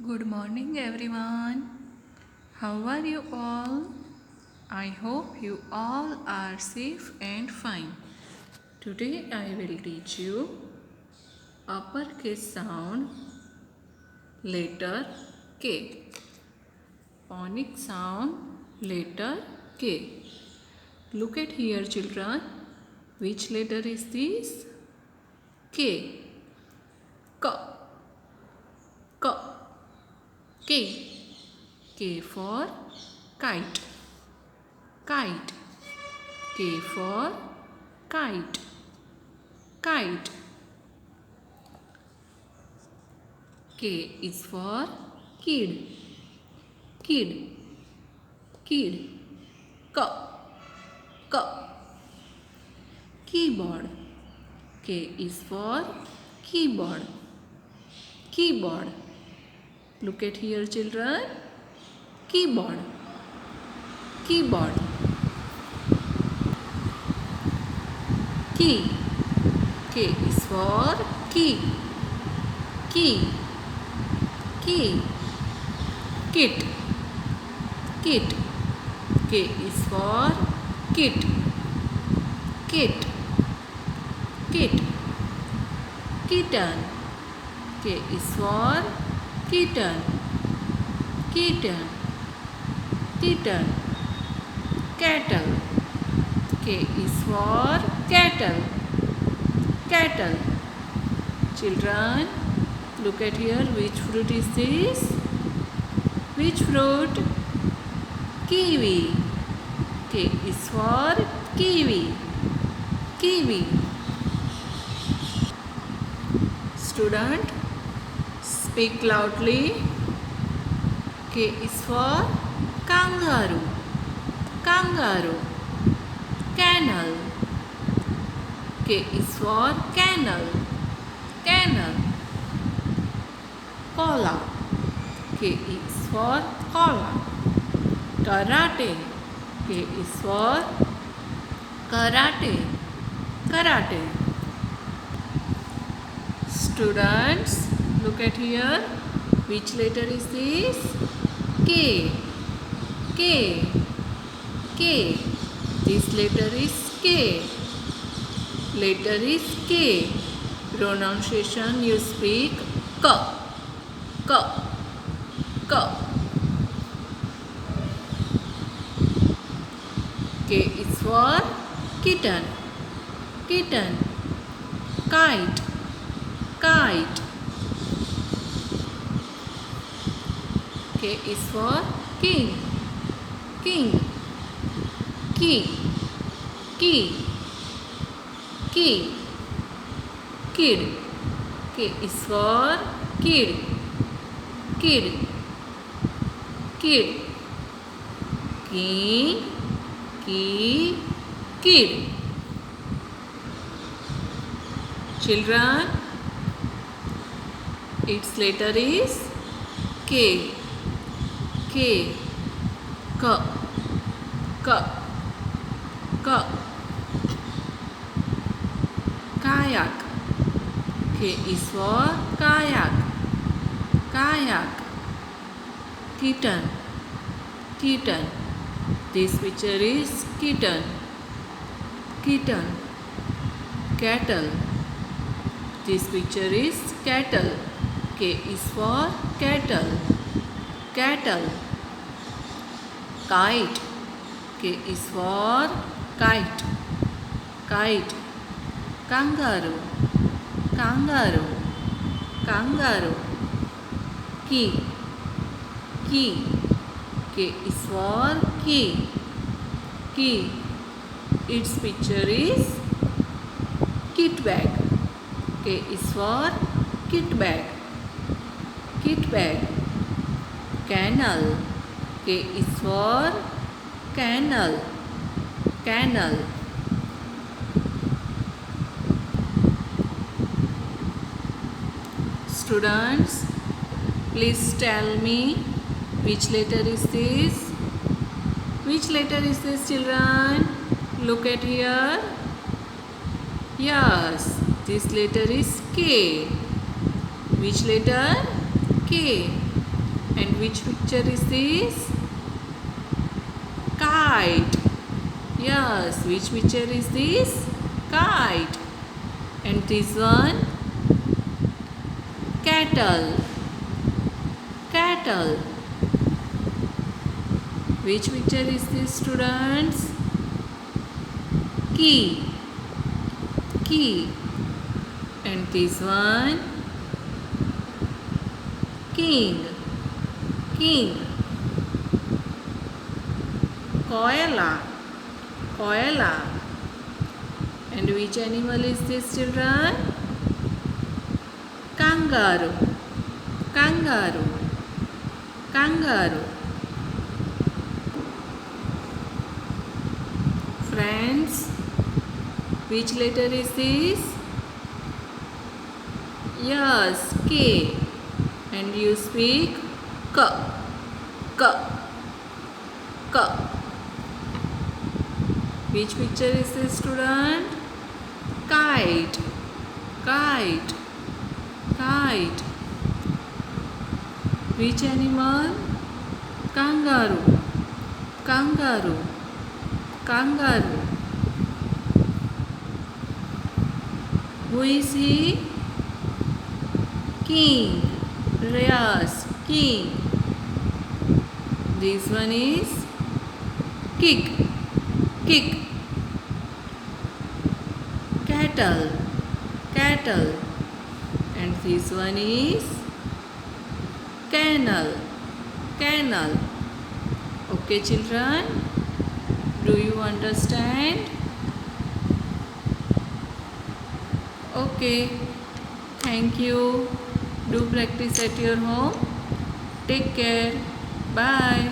Good morning, everyone. How are you all? I hope you all are safe and fine. Today I will teach you uppercase sound, letter K. Phonic sound, letter K. Look at here, children. Which letter is this? K. K. K. K. K for kite. Kite. K for kite. Kite. K is for kid. Kid. Kid. K. K. Keyboard. K is for keyboard. Keyboard. Look at here, children. Keyboard. Keyboard. Key. K is for key. Key. Key. Kit. Kit. K is for kit. Kit. Kit. Kitten. K is for kitten. Kitten. Kitten. Cattle. K is for cattle. Cattle. Children, look at here. Which fruit is this? Which fruit? Kiwi. K is for kiwi. Kiwi. Student, speak loudly. K is for kangaroo. Kangaroo. Camel. K is for camel. Camel. Koala. K is for koala. Karate. K is for karate. Karate. Students, look at here. Which letter is this? K. K. K. This letter is K. Letter is K. Pronunciation you speak K. K. K. K is for kitten. Kitten. Kite. Kite. K is for king. King. Key. Key. Key. Kid. K is for kid. Kid. Kid. King. Key. Kid. Children, its letter is K. K. K. K. K. Kayak. K is for kayak. Kayak. Kitten. Kitten. This picture is kitten. Kitten. Cattle. This picture is cattle. K is for cattle. Cattle. Kite. K is for kite. Kite. Kangaroo. Kangaroo. Kangaroo. Key. Key. K is for key. Key. Its picture is kit bag. K is for kit bag. Kit bag. Kennel. K is for kennel. Kennel. Students, please tell me which letter is this? Which letter is this, children? Look at here. Yes, this letter is K. Which letter? K. And which picture is this? Kite. Yes, which picture is this? Kite. And this one? Cattle. Cattle. Which picture is this, students? Key. Key. And this one? King. King. Koala. Koala. And which animal is this, children? Kangaroo. Kangaroo. Kangaroo. Friends, which letter is this? Yes, K. And you speak K. K. K. Which picture is this, student? Kite. Kite. Kite. Which animal? Kangaroo. Kangaroo. Kangaroo. Who is he? King. Yes, king. This one is kick. Kick. Cattle. Cattle. And this one is kennel. Kennel. Okay, children, do you understand? Okay, thank you. Do practice at your home. Take care. Bye.